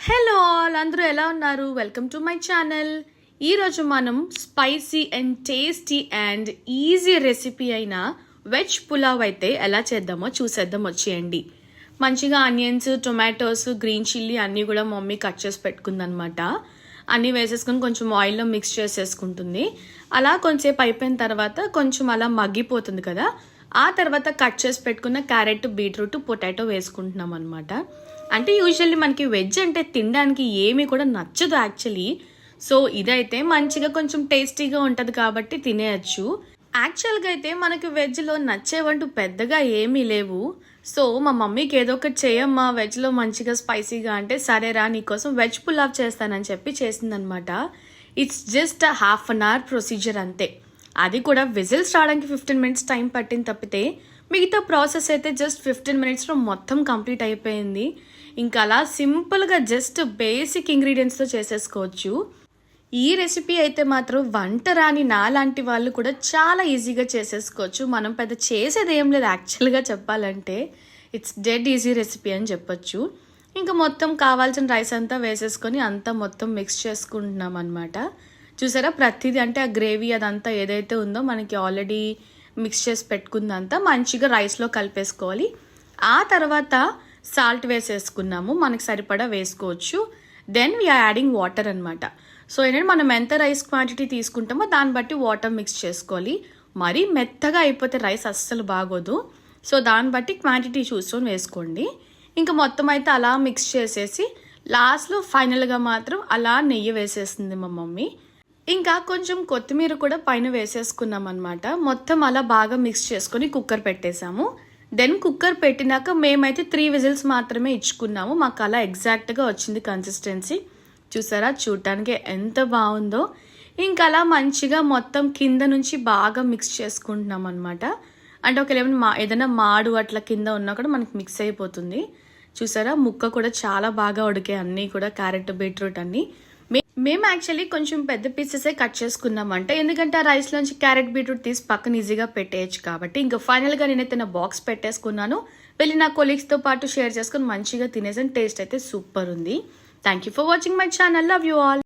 Hello all, అందరూ ఎలా ఉన్నారు? Welcome to my channel. ఈరోజు మనం spicy and tasty and easy recipe అయిన వెజ్ పులావ్ అయితే ఎలా చేద్దామో చూసేద్దాం. వచ్చేయండి. మంచిగా ఆనియన్స్, టొమాటోస్, గ్రీన్ చిల్లీ అన్నీ కూడా మమ్మీ కట్ చేసి పెట్టుకుందనమాట. అన్నీ వేసేసుకొని కొంచెం ఆయిల్లో మిక్స్ చేసేసుకుంటుంది. అలా కొంచెంసేపు అయిపోయిన తర్వాత కొంచెం అలా మగ్గిపోతుంది కదా, ఆ తర్వాత కట్ చేసి పెట్టుకున్న క్యారెట్, బీట్రూట్, పొటాటో వేసుకుంటున్నాం అనమాట. అంటే యూజువల్లీ మనకి వెజ్ అంటే తినడానికి ఏమీ కూడా నచ్చదు యాక్చువల్లీ. సో ఇదైతే మంచిగా కొంచెం టేస్టీగా ఉంటుంది కాబట్టి తినేయచ్చు. యాక్చువల్గా అయితే మనకి వెజ్లో నచ్చేవంటూ పెద్దగా ఏమీ లేవు. సో మా మమ్మీకి ఏదో ఒకటి చేయమ్మా వెజ్లో మంచిగా స్పైసీగా అంటే, సరేరా నీకోసం వెజ్ పులావ్ చేస్తానని చెప్పి చేసిందనమాట. It's just half an hour procedure అంతే. అది కూడా విజిల్స్ రావడానికి 15 మినిట్స్ టైం పట్టింది తప్పితే మిగతా ప్రాసెస్ అయితే జస్ట్ 15 మినిట్స్లో మొత్తం కంప్లీట్ అయిపోయింది. ఇంకా అలా సింపుల్గా జస్ట్ బేసిక్ ఇంగ్రీడియంట్స్తో చేసేసుకోవచ్చు. ఈ రెసిపీ అయితే మాత్రం వంట రాని నాలాంటి వాళ్ళు కూడా చాలా ఈజీగా చేసేసుకోవచ్చు. మనం పెద్ద చేసేది ఏం లేదు యాక్చువల్గా చెప్పాలంటే. ఇట్స్ డెడ్ ఈజీ రెసిపీ అని చెప్పొచ్చు. ఇంకా మొత్తం కావాల్సిన రైస్ అంతా వేసేసుకొని అంతా మొత్తం మిక్స్ చేసుకుంటున్నాం అనమాట. చూసారా, ప్రతిదీ అంటే ఆ గ్రేవీ అదంతా ఏదైతే ఉందో మనకి ఆల్రెడీ మిక్స్ చేసి పెట్టుకుందంతా మంచిగా రైస్లో కలిపేసుకోవాలి. ఆ తర్వాత సాల్ట్ వేసేసుకున్నాము, మనకి సరిపడా వేసుకోవచ్చు. దెన్ వీఆర్ యాడింగ్ వాటర్ అనమాట. సో ఏంటంటే మనం ఎంత రైస్ క్వాంటిటీ తీసుకుంటామో దాన్ని బట్టి వాటర్ మిక్స్ చేసుకోవాలి. మరీ మెత్తగా అయిపోతే రైస్ అస్సలు బాగోదు. సో దాన్ని బట్టి క్వాంటిటీ చూసుకొని వేసుకోండి. ఇంకా మొత్తం అయితే అలా మిక్స్ చేసేసి లాస్ట్లో ఫైనల్గా మాత్రం అలా నెయ్యి వేసేస్తుంది మా మమ్మీ. ఇంకా కొంచెం కొత్తిమీర కూడా పైన వేసేసుకున్నాం అనమాట. మొత్తం అలా బాగా మిక్స్ చేసుకొని కుక్కర్ పెట్టేశాము. దెన్ కుక్కర్ పెట్టినాక మేమైతే 3 విజిల్స్ మాత్రమే ఇచ్చుకున్నాము. మాకు అలా ఎగ్జాక్ట్గా వచ్చింది కన్సిస్టెన్సీ. చూసారా, చూడటానికి ఎంత బాగుందో. ఇంకా అలా మంచిగా మొత్తం కింద నుంచి బాగా మిక్స్ చేసుకుంటున్నాం అనమాట. అంటే ఒక ఏదైనా మాడు అట్లా కింద ఉన్నా కూడా మనకి మిక్స్ అయిపోతుంది. చూసారా, ముక్క కూడా చాలా బాగా ఉడికాయి అన్నీ కూడా, క్యారెట్, బీట్రూట్ అన్నీ. మేము యాక్చువల్లీ కొంచెం పెద్ద పీసెసే కట్ చేసుకున్నామంట, ఎందుకంటే ఆ రైస్లోంచి క్యారెట్, బీట్రూట్ తీసి పక్కన ఈజీగా పెట్టేయచ్చు కాబట్టి. ఇంకా ఫైనల్గా నేనైతే నా బాక్స్ పెట్టేసుకున్నాను. వెళ్ళి నా కొలీగ్స్తో పాటు షేర్ చేసుకుని మంచిగా తినేసాను. టేస్ట్ అయితే సూపర్ ఉంది. Thank you for watching my channel. Love you all.